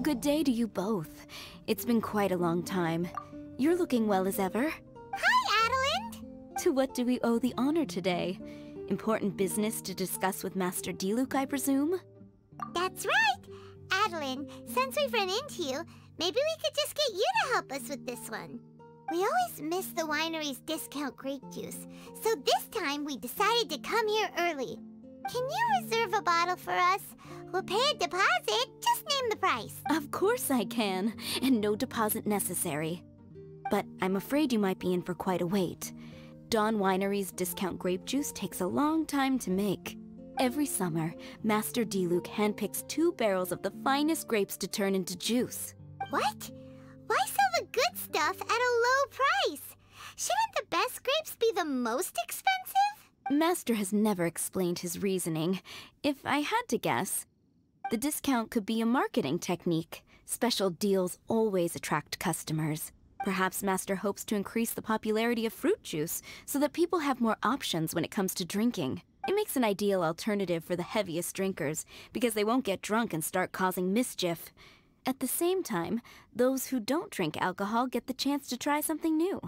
Good day to you both. It's been quite a long time. You're looking well as ever. Hi, Adeline! To what do we owe the honor today? Important business to discuss with Master Diluc, I presume? That's right! Adeline, since we've run into you, maybe we could just get you to help us with this one. We always miss the winery's discount grape juice, so this time we decided to come here early. Can you reserve a bottle for us? We'll pay a deposit, just name the price. Of course I can, and no deposit necessary. But I'm afraid you might be in for quite a wait. Dawn Winery's discount grape juice takes a long time to make. Every summer, Master Diluc handpicks 2 barrels of the finest grapes to turn into juice. What? Why sell the good stuff at a low price? Shouldn't the best grapes be the most expensive? Master has never explained his reasoning. If I had to guess, the discount could be a marketing technique. Special deals always attract customers. Perhaps Master hopes to increase the popularity of fruit juice so that people have more options when it comes to drinking. It makes an ideal alternative for the heaviest drinkers because they won't get drunk and start causing mischief. At the same time, those who don't drink alcohol get the chance to try something new.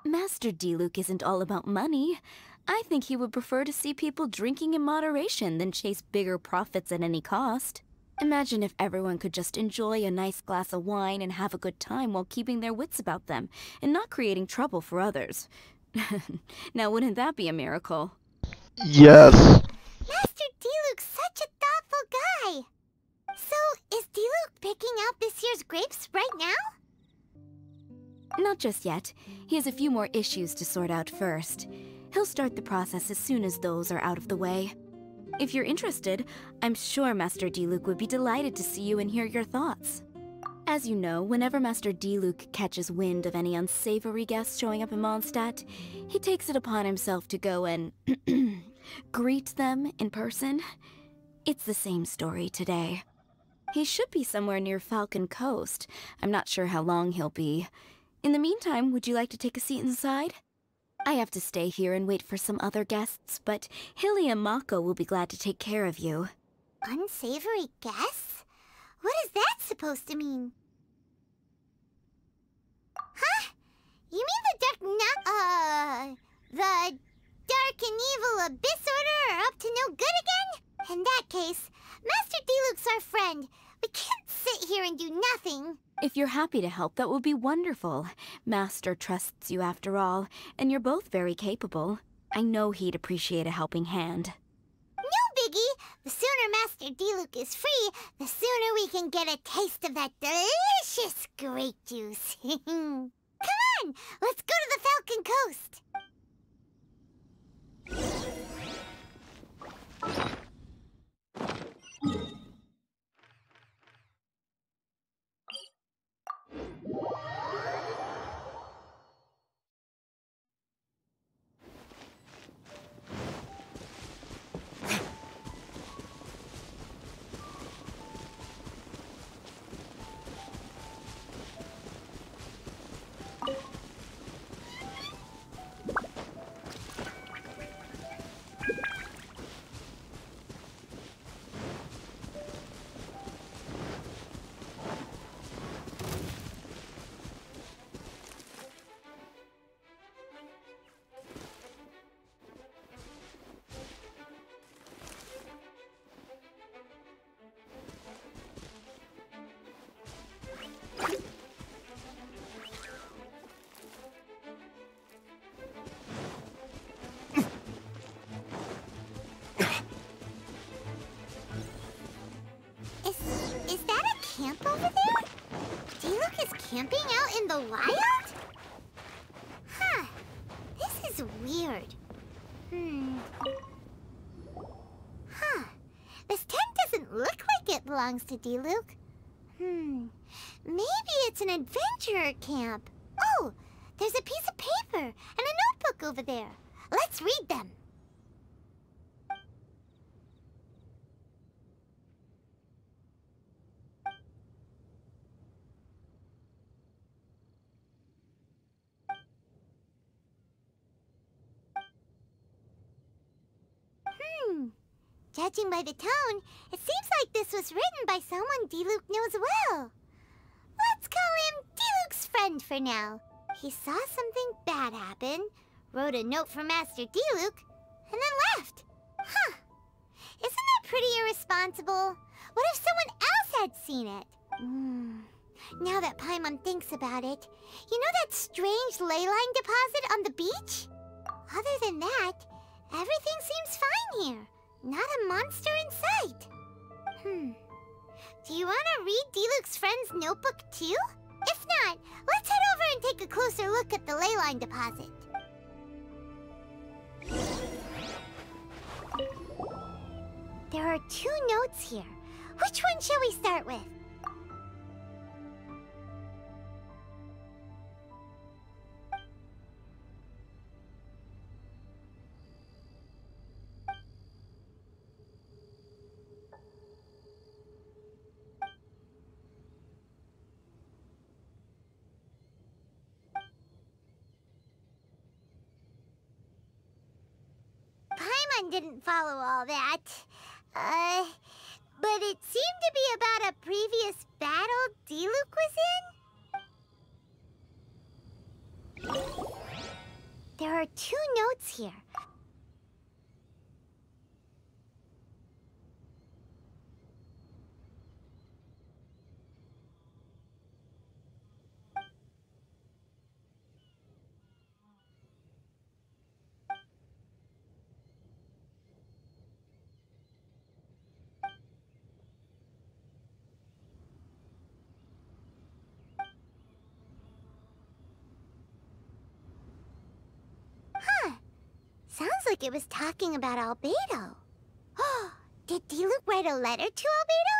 Master Diluc isn't all about money. I think he would prefer to see people drinking in moderation than chase bigger profits at any cost. Imagine if everyone could just enjoy a nice glass of wine and have a good time while keeping their wits about them and not creating trouble for others. Now, wouldn't that be a miracle? Yes. Master Diluc's such a thoughtful guy. So, is Diluc picking out this year's grapes right now? Not just yet. He has a few more issues to sort out first. He'll start the process as soon as those are out of the way. If you're interested, I'm sure Master Diluc would be delighted to see you and hear your thoughts. As you know, whenever Master Diluc catches wind of any unsavory guests showing up in Mondstadt, he takes it upon himself to go and greet them in person. It's the same story today. He should be somewhere near Falcon Coast. I'm not sure how long he'll be. In the meantime, would you like to take a seat inside? I have to stay here and wait for some other guests, but Hilly and Mako will be glad to take care of you. Unsavory guests? What is that supposed to mean? Huh? You mean the dark and evil Abyss Order are up to no good again? In that case, Master Diluc's our friend. We can't sit here and do nothing. If you're happy to help, that would be wonderful. Master trusts you after all, and you're both very capable. I know he'd appreciate a helping hand. No biggie! The sooner Master Diluc is free, the sooner we can get a taste of that delicious grape juice. Come on! Let's go to the Falcon Coast! Is that a camp over there? Diluc is camping out in the wild? Huh. This is weird. Huh. This tent doesn't look like it belongs to Diluc. Maybe it's an adventurer camp. Oh, there's a piece of paper and a notebook over there. Let's read them. Judging by the tone, it seems like this was written by someone Diluc knows well. Let's call him Diluc's friend for now. He saw something bad happen, wrote a note for Master Diluc, and then left. Huh. Isn't that pretty irresponsible? What if someone else had seen it? Now that Paimon thinks about it, you know that strange ley line deposit on the beach? Other than that, everything seems fine here. Not a monster in sight. Do you want to read Diluc's friend's notebook too? If not, let's head over and take a closer look at the ley line deposit. There are 2 notes here. Which one shall we start with? Paimon didn't follow all that. But it seemed to be about a previous battle Diluc was in? There are 2 notes here. Sounds like it was talking about Albedo. Oh, did Diluc write a letter to Albedo?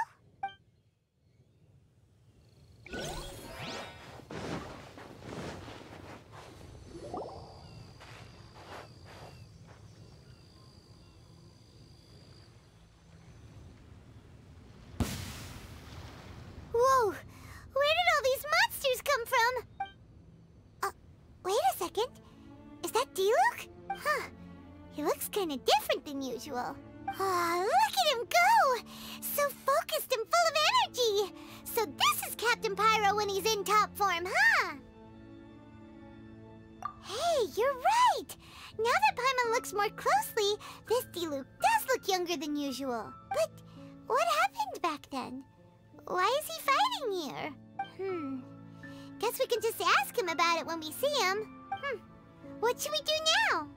Whoa! Where did all these monsters come from? Wait a second. Is that Diluc? Huh. He looks kind of different than usual. Look at him go! So focused and full of energy! So this is Captain Pyro when he's in top form, huh? Hey, you're right! Now that Paimon looks more closely, this Diluc does look younger than usual. But what happened back then? Why is he fighting here? Guess we can just ask him about it when we see him. What should we do now?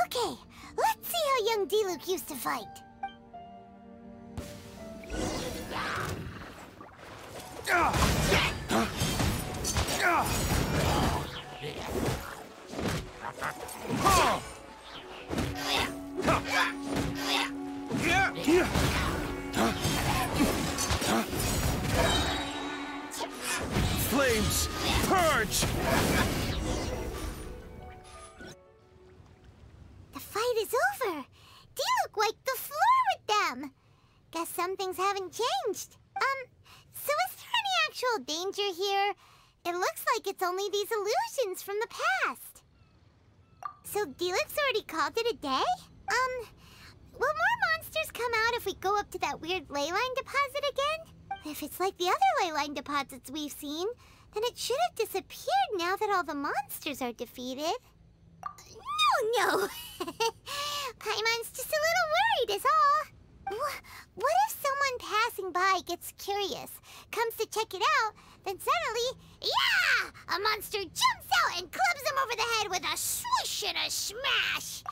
Okay, let's see how young Diluc used to fight. Flames, purge! The fight is over. Diluc wiped the floor with them. Guess some things haven't changed. So is there any actual danger here? It looks like it's only these illusions from the past. So Diluc's already called it a day? Will more monsters come out if we go up to that weird ley line deposit again? If it's like the other ley line deposits we've seen, then it should have disappeared now that all the monsters are defeated. No! Paimon's just a little worried is all. What if someone passing by gets curious, comes to check it out, then suddenly, yeah! A monster jumps out and clubs him over the head with a swoosh and a smash!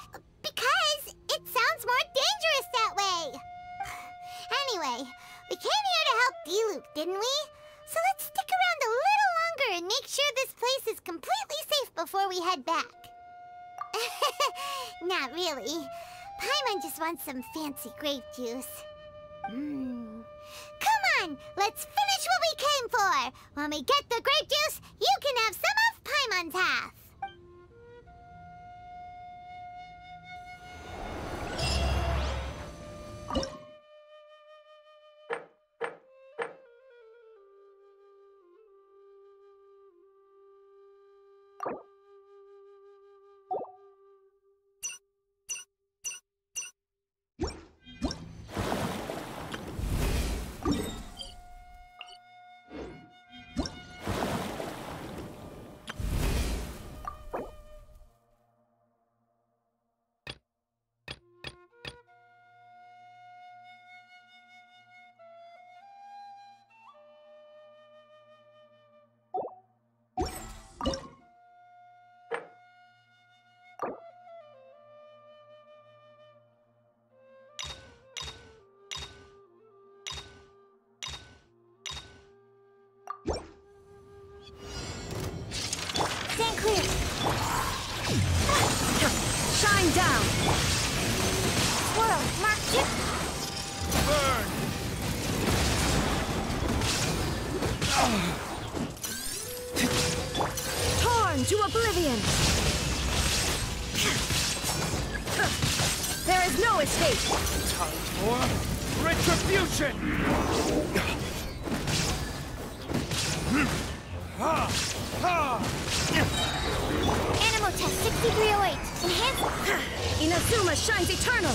Because it sounds more dangerous that way! Anyway, we came here to help Diluc, didn't we? So let's stick around a little longer and make sure this place is completely safe before we head back. Not really. Paimon just wants some fancy grape juice. Come on, let's finish what we came for! When we get the grape juice, you can have some of Paimon's half! Burn! Torn to oblivion! There is no escape! Time for retribution! Animal test 6308. Enhance. Inazuma shines eternal!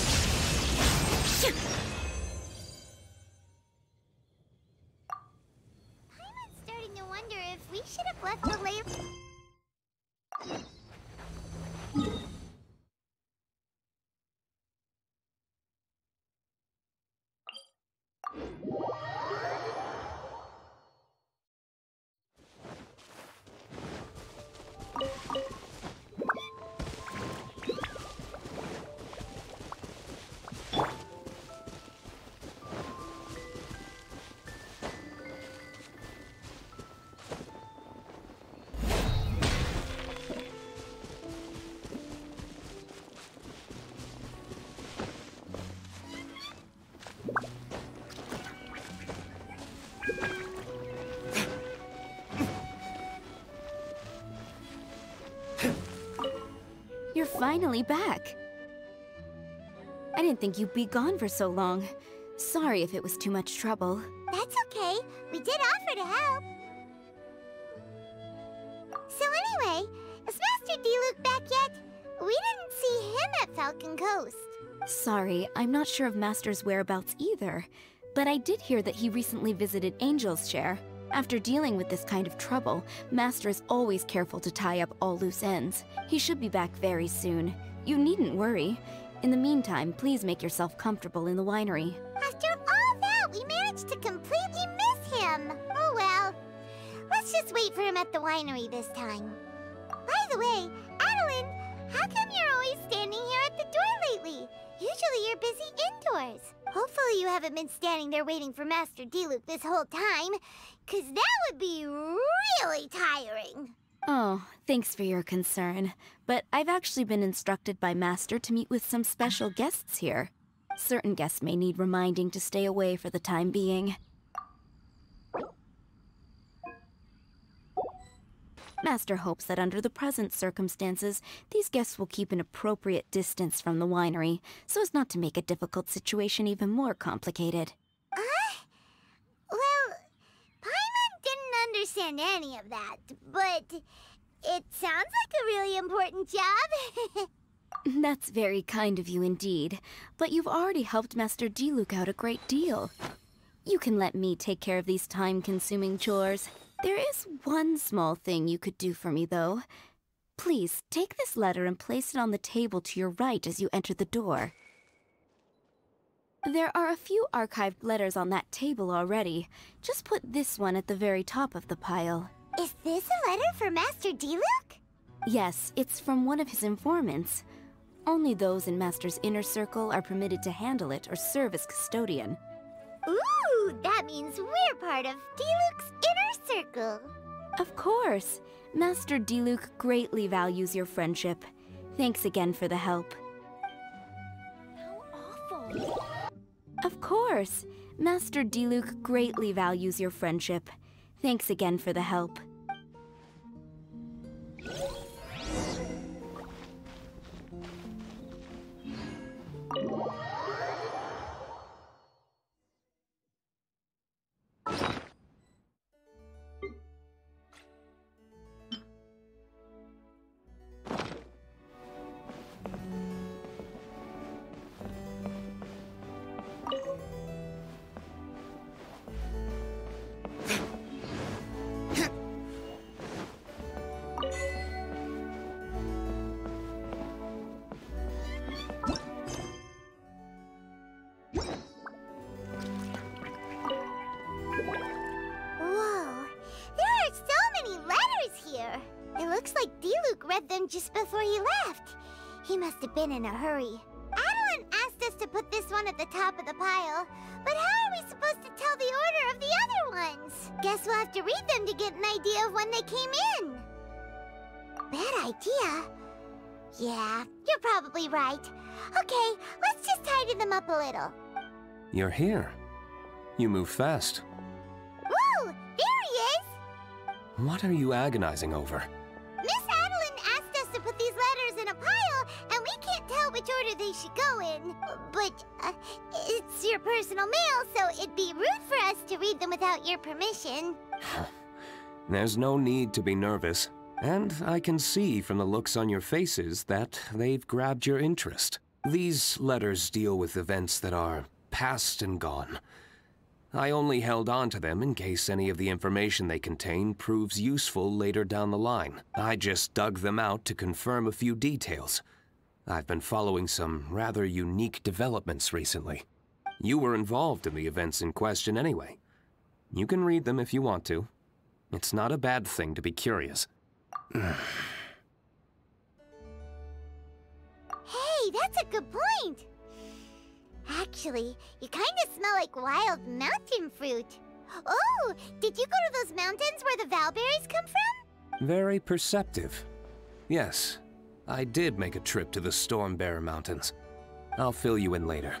I'm starting to wonder if we should have left the layer. You're finally back. I didn't think you'd be gone for so long. Sorry if it was too much trouble. That's okay. We did offer to help. So anyway, is Master Diluc back yet? We didn't see him at Falcon Coast. Sorry, I'm not sure of Master's whereabouts either. But I did hear that he recently visited Angel's Share. After dealing with this kind of trouble, Master is always careful to tie up all loose ends. He should be back very soon. You needn't worry. In the meantime, please make yourself comfortable in the winery. After all that, we managed to completely miss him. Oh well. Let's just wait for him at the winery this time. By the way, Adeline, how come you're always standing here at the door lately? Usually you're busy indoors. Hopefully you haven't been standing there waiting for Master Diluc this whole time, 'cause that would be really tiring. Oh, thanks for your concern. But I've actually been instructed by Master to meet with some special guests here. Certain guests may need reminding to stay away for the time being. Master hopes that under the present circumstances, these guests will keep an appropriate distance from the winery, so as not to make a difficult situation even more complicated. Well, Paimon didn't understand any of that, but it sounds like a really important job. That's very kind of you indeed, but you've already helped Master Diluc out a great deal. You can let me take care of these time-consuming chores. There is one small thing you could do for me, though. Please, take this letter and place it on the table to your right as you enter the door. There are a few archived letters on that table already. Just put this one at the very top of the pile. Is this a letter for Master Diluc? Yes, it's from one of his informants. Only those in Master's inner circle are permitted to handle it or serve as custodian. Ooh, that means we're part of Diluc's inner circle. Of course. Master Diluc greatly values your friendship. Thanks again for the help. How awful. Of course. Master Diluc greatly values your friendship. Thanks again for the help. Read them just before he left. He must have been in a hurry. Adeline asked us to put this one at the top of the pile, but how are we supposed to tell the order of the other ones? Guess we'll have to read them to get an idea of when they came in. Bad idea. Yeah, you're probably right. Okay, let's just tidy them up a little. You're here. You move fast. Woo! There he is! What are you agonizing over? Miss Adeline asked us to put these letters in a pile, and we can't tell which order they should go in. But, it's your personal mail, so it'd be rude for us to read them without your permission. There's no need to be nervous. And I can see from the looks on your faces that they've grabbed your interest. These letters deal with events that are past and gone. I only held on to them in case any of the information they contain proves useful later down the line. I just dug them out to confirm a few details. I've been following some rather unique developments recently. You were involved in the events in question anyway. You can read them if you want to. It's not a bad thing to be curious. Hey, that's a good point. Actually, you kind of smell like wild mountain fruit. Oh, did you go to those mountains where the valberries come from? Very perceptive. Yes, I did make a trip to the Stormbearer Mountains. I'll fill you in later.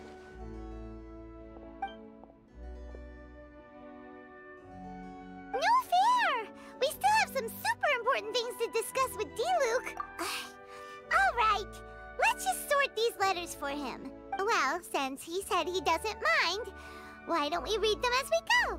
No fair! We still have some super important things to discuss with D-Luke. Alright, let's just sort these letters for him. Well, since he said he doesn't mind, why don't we read them as we go?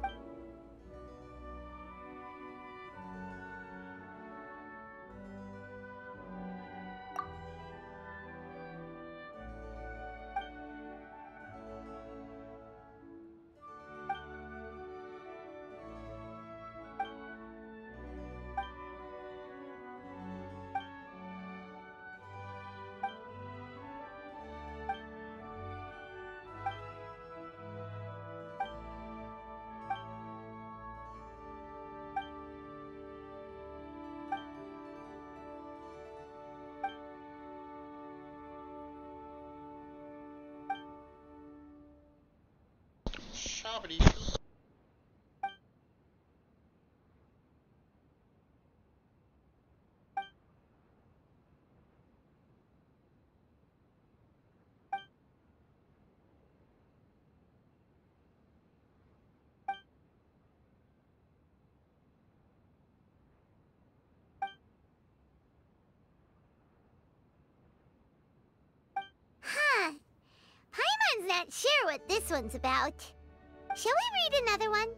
Huh. Paimon's not sure what this one's about. Shall we read another one?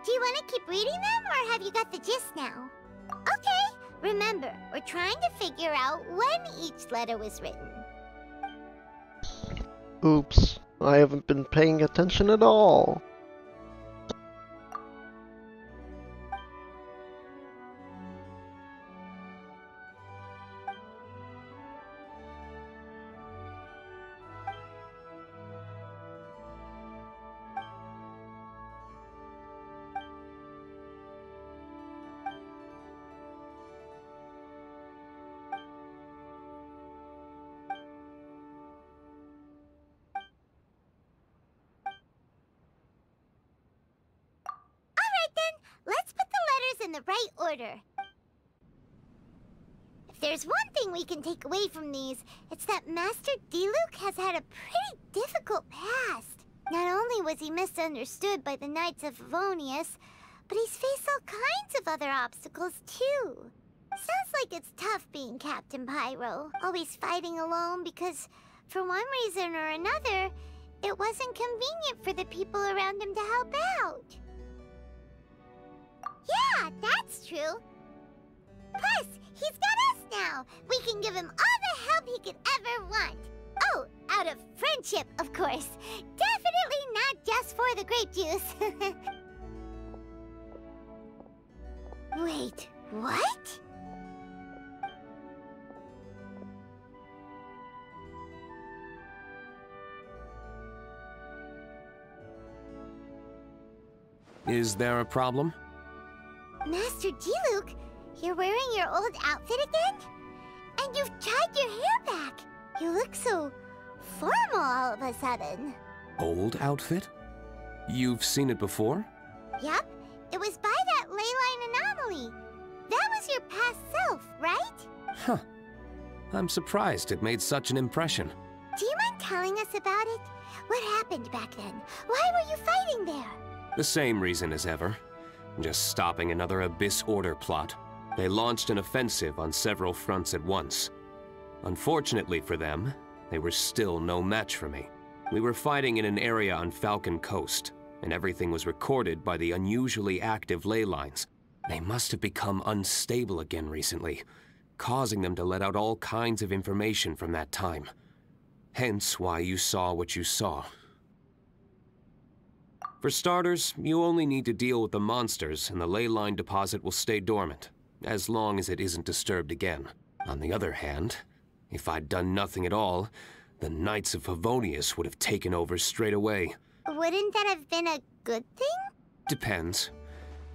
Do you want to keep reading them, or have you got the gist now? Okay, remember, we're trying to figure out when each letter was written. Oops, I haven't been paying attention at all. Let's put the letters in the right order. If there's one thing we can take away from these, it's that Master D-Luke has had a pretty difficult past. Not only was he misunderstood by the Knights of Favonius, but he's faced all kinds of other obstacles too. Sounds like it's tough being Captain Pyro, always fighting alone because, for one reason or another, it wasn't convenient for the people around him to help out. Yeah, that's true. Plus, he's got us now. We can give him all the help he could ever want. Oh, out of friendship, of course. Definitely not just for the grape juice. Wait, what? Is there a problem? Master Diluc, you're wearing your old outfit again? And you've tied your hair back. You look so formal all of a sudden. Old outfit? You've seen it before? Yep, it was by that ley line anomaly. That was your past self, right? Huh. I'm surprised it made such an impression. Do you mind telling us about it? What happened back then? Why were you fighting there? The same reason as ever. Just stopping another Abyss Order plot. They launched an offensive on several fronts at once. Unfortunately for them, they were still no match for me. We were fighting in an area on Falcon Coast, and everything was recorded by the unusually active ley lines. They must have become unstable again recently, causing them to let out all kinds of information from that time. Hence why you saw what you saw. For starters, you only need to deal with the monsters and the ley line deposit will stay dormant, as long as it isn't disturbed again. On the other hand, if I'd done nothing at all, the Knights of Favonius would have taken over straight away. Wouldn't that have been a good thing? Depends.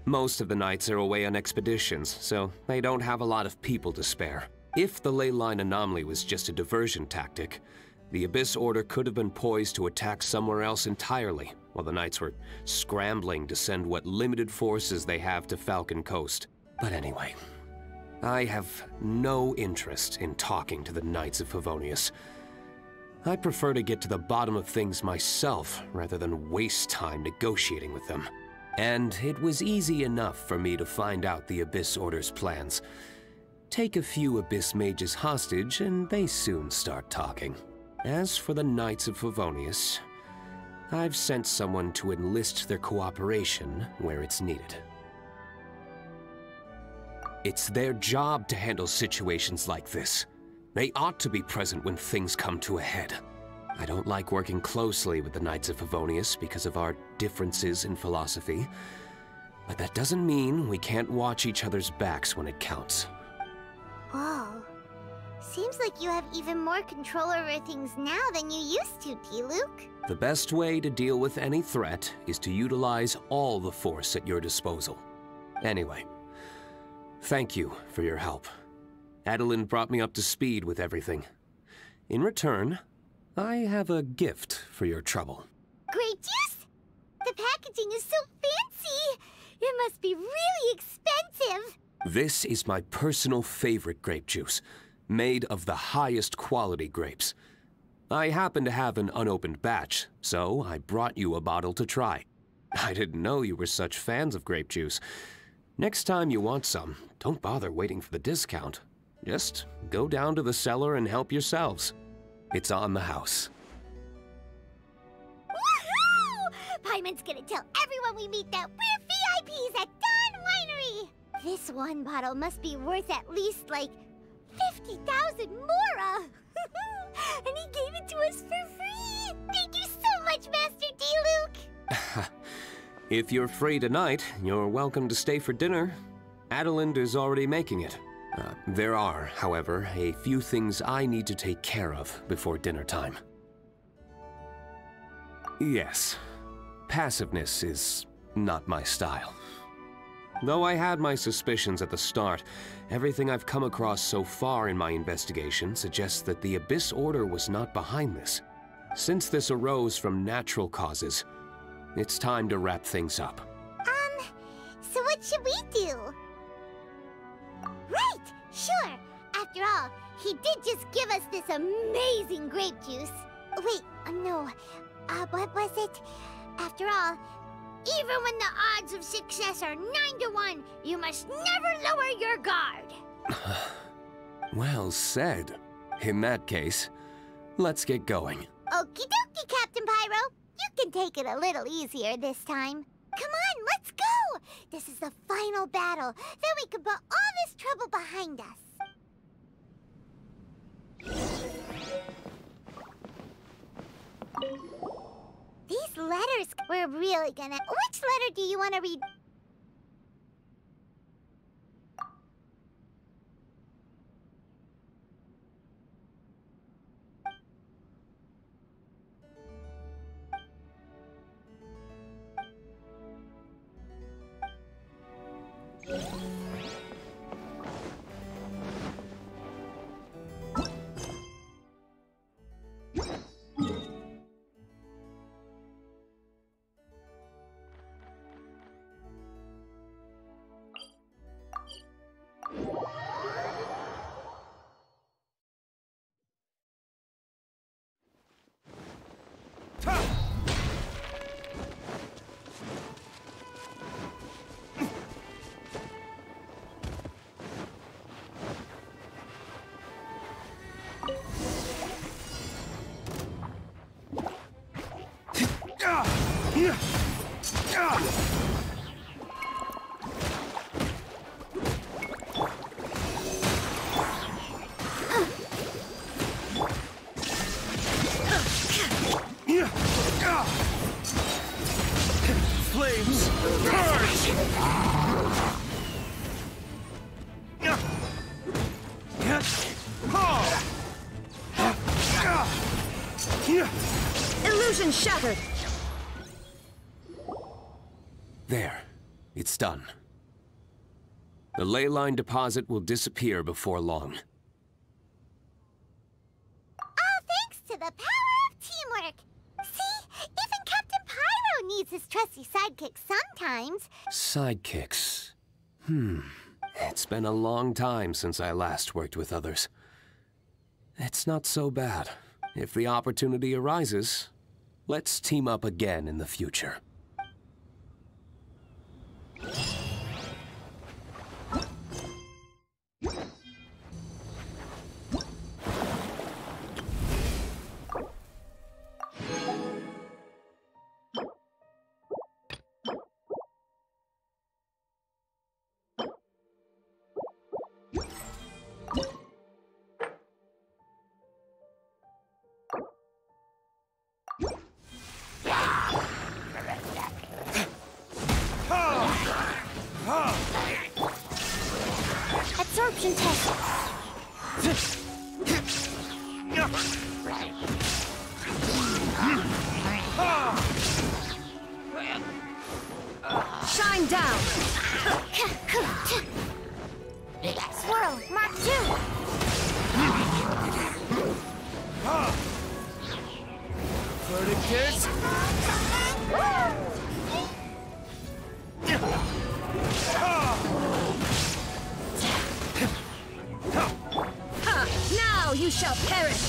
Most of the Knights are away on expeditions, so they don't have a lot of people to spare. If the ley line anomaly was just a diversion tactic, the Abyss Order could have been poised to attack somewhere else entirely, while the Knights were scrambling to send what limited forces they have to Falcon Coast. But anyway, I have no interest in talking to the Knights of Favonius. I prefer to get to the bottom of things myself, rather than waste time negotiating with them. And it was easy enough for me to find out the Abyss Order's plans. Take a few Abyss Mages hostage, and they soon start talking. As for the Knights of Favonius, I've sent someone to enlist their cooperation where it's needed. It's their job to handle situations like this. They ought to be present when things come to a head. I don't like working closely with the Knights of Favonius because of our differences in philosophy, but that doesn't mean we can't watch each other's backs when it counts. Whoa. Seems like you have even more control over things now than you used to, Diluc. The best way to deal with any threat is to utilize all the force at your disposal. Anyway, thank you for your help. Adeline brought me up to speed with everything. In return, I have a gift for your trouble. Grape juice? The packaging is so fancy! It must be really expensive! This is my personal favorite grape juice, made of the highest quality grapes. I happen to have an unopened batch, so I brought you a bottle to try. I didn't know you were such fans of grape juice. Next time you want some, don't bother waiting for the discount. Just go down to the cellar and help yourselves. It's on the house. Woohoo! Paimon's gonna tell everyone we meet that we're VIPs at Dawn Winery! This one bottle must be worth at least, like, 50,000 Mora! And he gave it to us for free! Thank you so much, Master Diluc! If you're free tonight, you're welcome to stay for dinner. Adeline is already making it. There are, however, a few things I need to take care of before dinner time. Yes, passiveness is not my style. Though I had my suspicions at the start, everything I've come across so far in my investigation suggests that the Abyss Order was not behind this. Since this arose from natural causes, it's time to wrap things up. So what should we do? Right! Sure! After all, he did just give us this amazing grape juice. Wait, no. What was it? After all, even when the odds of success are 9-to-1, you must never lower your guard. Well said. In that case, let's get going. Okie dokie, Captain Pyro. You can take it a little easier this time. Come on, let's go! This is the final battle. Then we can put all this trouble behind us. These letters, we're really gonna... Which letter do you want to read? Flames, purge! Illusion shattered! There. It's done. The ley line deposit will disappear before long. All thanks to the power of teamwork. See? Even Captain Pyro needs his trusty sidekick sometimes. Sidekicks. It's been a long time since I last worked with others. It's not so bad. If the opportunity arises, let's team up again in the future. Absorption test. Shine down! Swirl, Mark 2. Verdict is... Now you shall perish!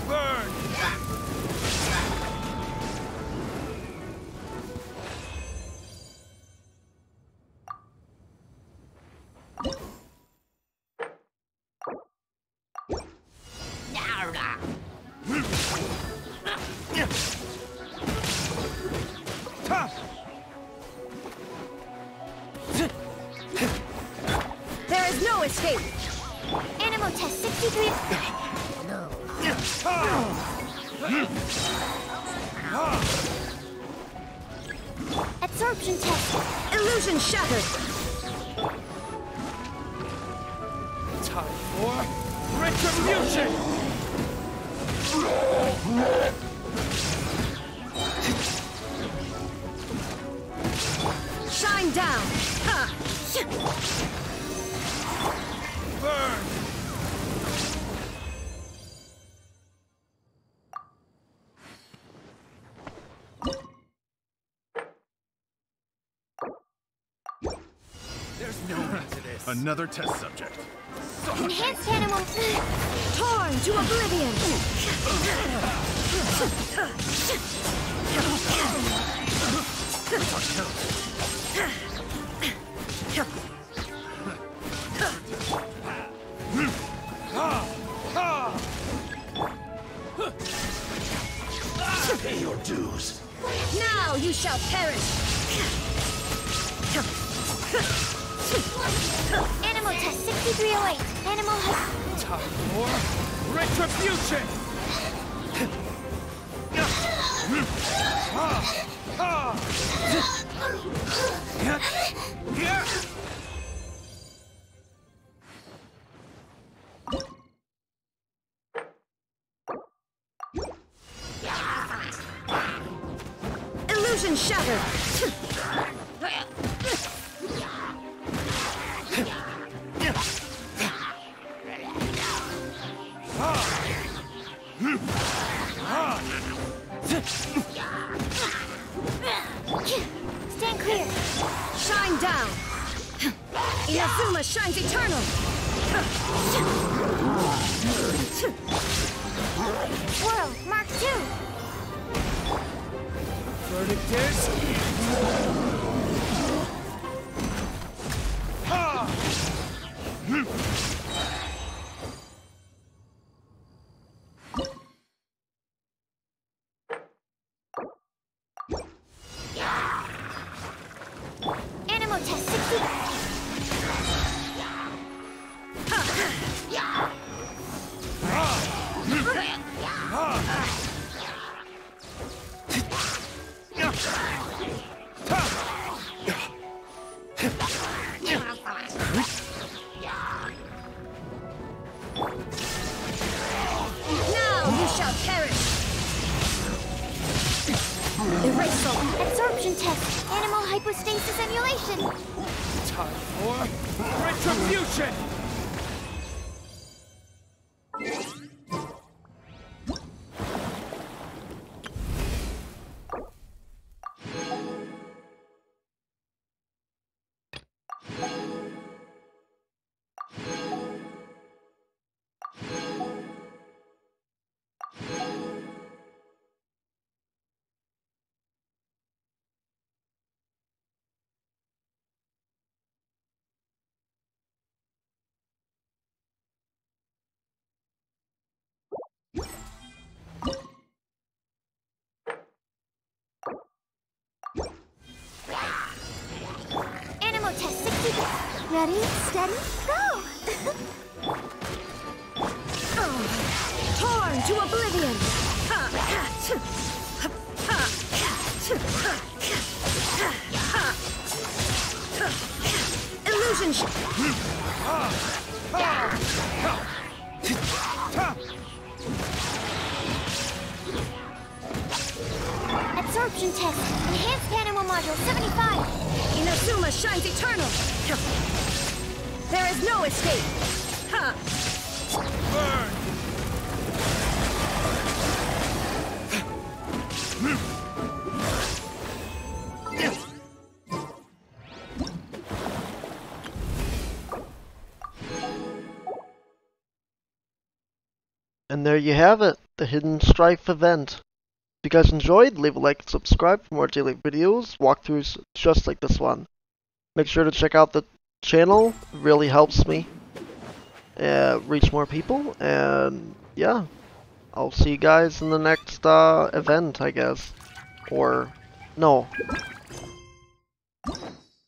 Burn! There is no escape! Animal test 63. Absorption test. Illusion shattered! Time for retribution! Shine down! Burn! There's no end to this. Another test subject. Enhanced animal. Torn to oblivion! Pay your dues. Now you shall perish! Animal test 6308. Animal has... Time for retribution! Illusion shattered! Stand clear. Shine down! Inazuma shines eternal! Swirl, Mark 2. verdict is... Ha! Animal test 60. Now you shall perish! Erasal! Absorption test. Animal hypostasis emulation. Time for retribution! Animal test 60. Ready, steady, go! Torn to oblivion! Illusion Absorption test. Enhanced animal module 75. Inazuma shines eternal! There is no escape! Burn! And there you have it, the Hidden Strife event. If you guys enjoyed, leave a like and subscribe for more daily videos, walkthroughs just like this one. Make sure to check out the channel, it really helps me reach more people, and yeah, I'll see you guys in the next event, I guess. Or, no.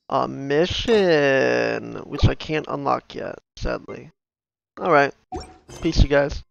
A mission, which I can't unlock yet, sadly. Alright, peace you guys.